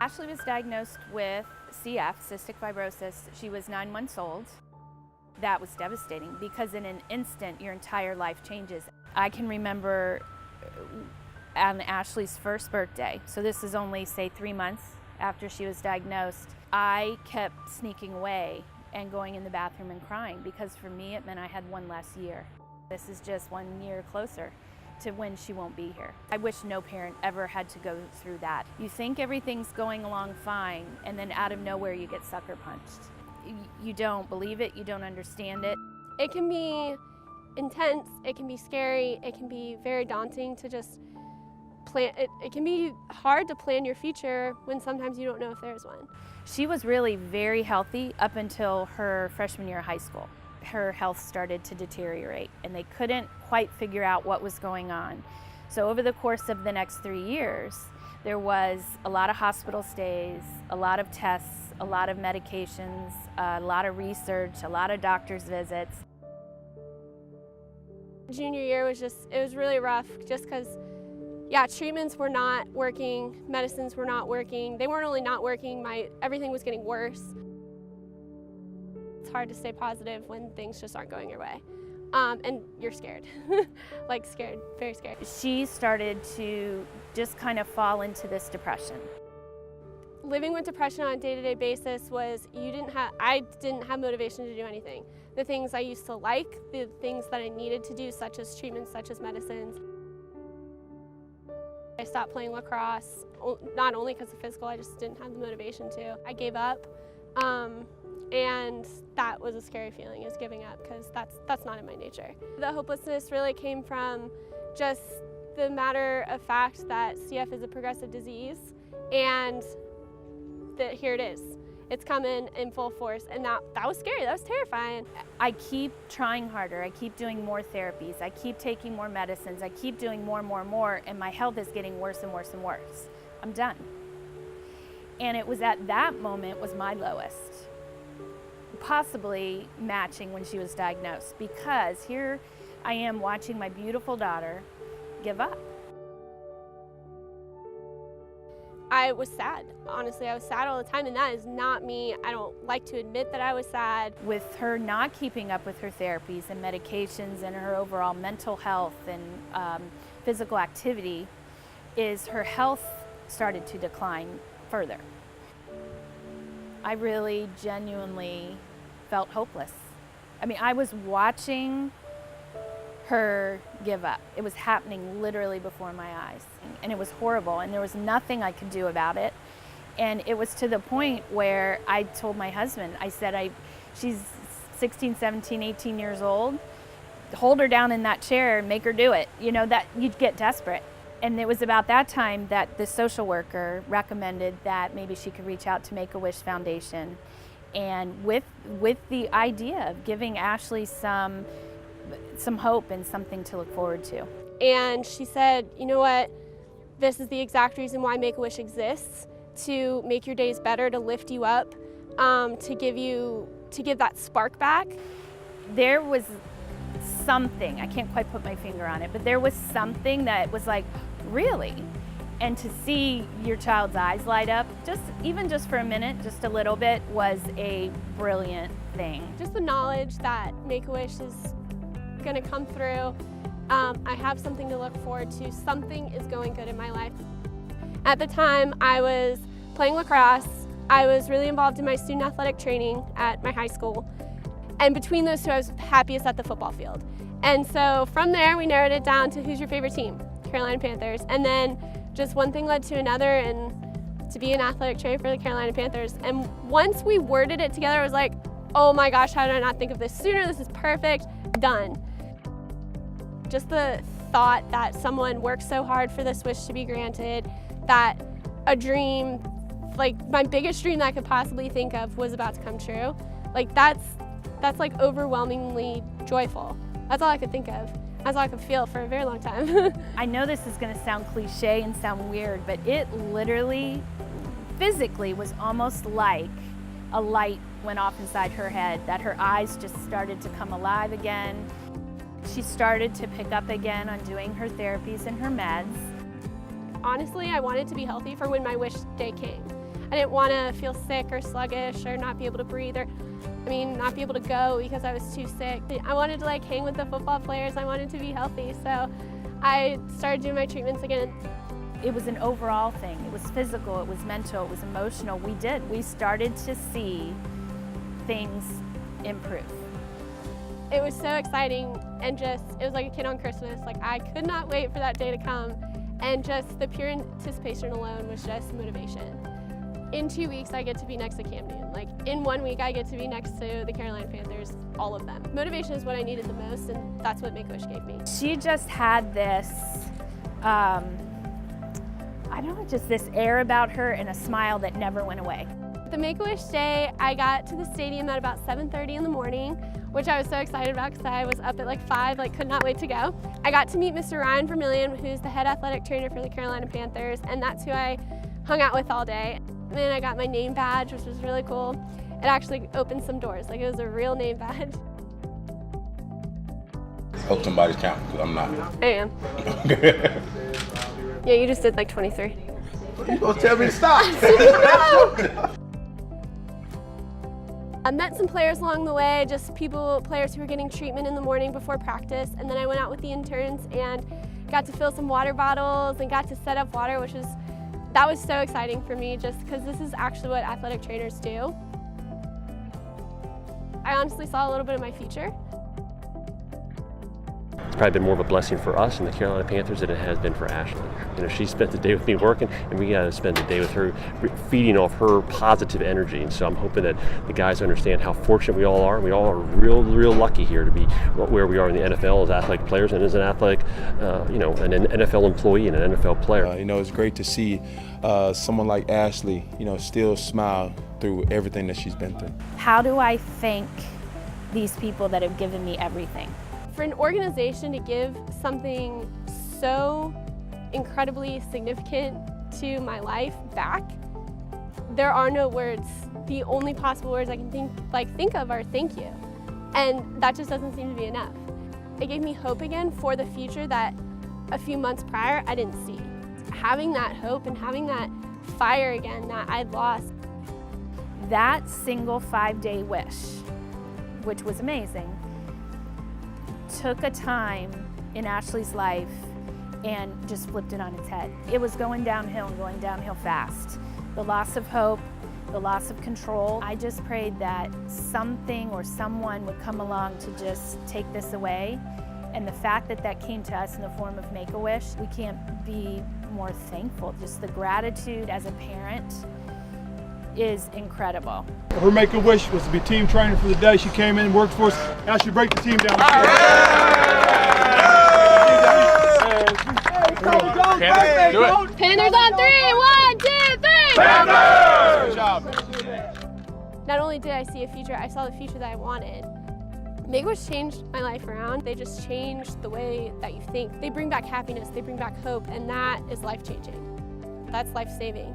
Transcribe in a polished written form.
Ashley was diagnosed with CF, cystic fibrosis. She was 9 months old. That was devastating because in an instant, your entire life changes. I can remember on Ashley's first birthday, so this is only, say, 3 months after she was diagnosed, I kept sneaking away and going in the bathroom and crying because for me, it meant I had one less year. This is just 1 year closer to when she won't be here. I wish no parent ever had to go through that. You think everything's going along fine, and then out of nowhere you get sucker punched. You don't believe it, you don't understand it. It can be intense, it can be scary, it can be very daunting to just plan. It can be hard to plan your future when sometimes you don't know if there's one. She was really very healthy up until her freshman year of high school. Her health started to deteriorate and they couldn't quite figure out what was going on. So over the course of the next 3 years, there was a lot of hospital stays, a lot of tests, a lot of medications, a lot of research, a lot of doctor's visits. Junior year was it was really rough just because, treatments were not working, medicines were not working. They weren't only not working, everything was getting worse. It's hard to stay positive when things just aren't going your way. And you're scared, like scared, very scared. She started to just kind of fall into this depression. Living with depression on a day-to-day basis was, I didn't have motivation to do anything. The things I used to like, the things that I needed to do, such as treatments, such as medicines. I stopped playing lacrosse, not only because of physical, I just didn't have the motivation to. I gave up. And that was a scary feeling, is giving up, because that's not in my nature. The hopelessness really came from just the matter of fact that CF is a progressive disease, and that here it is. It's coming in full force, and that was scary, that was terrifying. I keep trying harder, I keep doing more therapies, I keep taking more medicines, I keep doing more, and my health is getting worse and worse and worse. I'm done. And it was at that moment was my lowest. Possibly matching when she was diagnosed, because here I am watching my beautiful daughter give up. I was sad. Honestly, I was sad all the time, and that is not me. I don't like to admit that I was sad. With her not keeping up with her therapies and medications and her overall mental health and physical activity, her health started to decline further. I really genuinely felt hopeless. I mean, I was watching her give up. It was happening literally before my eyes, and it was horrible, and there was nothing I could do about it. And it was to the point where I told my husband, I said, she's 16, 17, 18 years old, hold her down in that chair and make her do it. You know, that you'd get desperate. And it was about that time that the social worker recommended that maybe she could reach out to Make-A-Wish Foundation, and with the idea of giving Ashley some hope and something to look forward to. And she said, you know what, this is the exact reason why Make-A-Wish exists, to make your days better, to lift you up, to give that spark back. There was something, I can't quite put my finger on it, but there was something that was like, really? And to see your child's eyes light up, even just for a minute, just a little bit, was a brilliant thing. Just the knowledge that Make-A-Wish is gonna come through. I have something to look forward to. Something is going good in my life. At the time, I was playing lacrosse. I was really involved in my student athletic training at my high school. And between those two, I was happiest at the football field. And so from there, we narrowed it down to who's your favorite team? Carolina Panthers. And then just one thing led to another, and to be an athletic trainer for the Carolina Panthers. And once we worded it together, I was like, oh my gosh, how did I not think of this sooner? This is perfect, done. Just the thought that someone worked so hard for this wish to be granted, that a dream, like my biggest dream that I could possibly think of, was about to come true. Like that's like overwhelmingly joyful. That's all I could think of. That's all I could feel for a very long time. I know this is gonna sound cliche and sound weird, but it literally, physically, was almost like a light went off inside her head, that her eyes just started to come alive again. She started to pick up again on doing her therapies and her meds. Honestly, I wanted to be healthy for when my wish day came. I didn't want to feel sick or sluggish or not be able to breathe or, not be able to go because I was too sick. I wanted to like hang with the football players. I wanted to be healthy. So I started doing my treatments again. It was an overall thing. It was physical, it was mental, it was emotional. We started to see things improve. It was so exciting and it was like a kid on Christmas. Like I could not wait for that day to come, and just the pure anticipation alone was just motivation. In 2 weeks, I get to be next to Cam Newton. Like in 1 week, I get to be next to the Carolina Panthers, all of them. Motivation is what I needed the most, and that's what Make-A-Wish gave me. She just had this, I don't know, just this air about her and a smile that never went away. The Make-A-Wish day, I got to the stadium at about 7:30 in the morning, which I was so excited about because I was up at like 5, could not wait to go. I got to meet Mr. Ryan Vermillion, who's the head athletic trainer for the Carolina Panthers, and that's who I hung out with all day. And then I got my name badge, which was really cool. It actually opened some doors, it was a real name badge. Hope somebody's counting, because I'm not. I am. Yeah, you just did like 23. You gonna tell me to stop? I met some players along the way, just players who were getting treatment in the morning before practice, and then I went out with the interns and got to fill some water bottles and got to set up water, that was so exciting for me just because this is actually what athletic trainers do. I honestly saw a little bit of my future. It's probably been more of a blessing for us and the Carolina Panthers than it has been for Ashley. She spent the day with me working, and we got to spend the day with her, feeding off her positive energy. And so I'm hoping that the guys understand how fortunate we all are. We all are real lucky here to be where we are in the NFL as athletic players and as an athletic, an NFL employee and an NFL player. It's great to see someone like Ashley, still smile through everything that she's been through. How do I thank these people that have given me everything? For an organization to give something so incredibly significant to my life back, there are no words. The only possible words I can think of are thank you. And that just doesn't seem to be enough. It gave me hope again for the future that a few months prior I didn't see. Having that hope and having that fire again that I'd lost. That single 5-day wish, which was amazing, took a time in Ashley's life and just flipped it on its head. It was going downhill and going downhill fast. The loss of hope, the loss of control. I just prayed that something or someone would come along to just take this away. And the fact that that came to us in the form of Make-A-Wish, we can't be more thankful. Just the gratitude as a parent is incredible. Her Make-A-Wish was to be team trainer for the day. She came in and worked for us. Now she break the team down. Panthers on 3, 1, 2, 3! Panthers! Good job. Not only did I see a future, I saw the future that I wanted. Make-A-Wish changed my life around. They just changed the way that you think. They bring back happiness, they bring back hope, and that is life-changing. That's life-saving.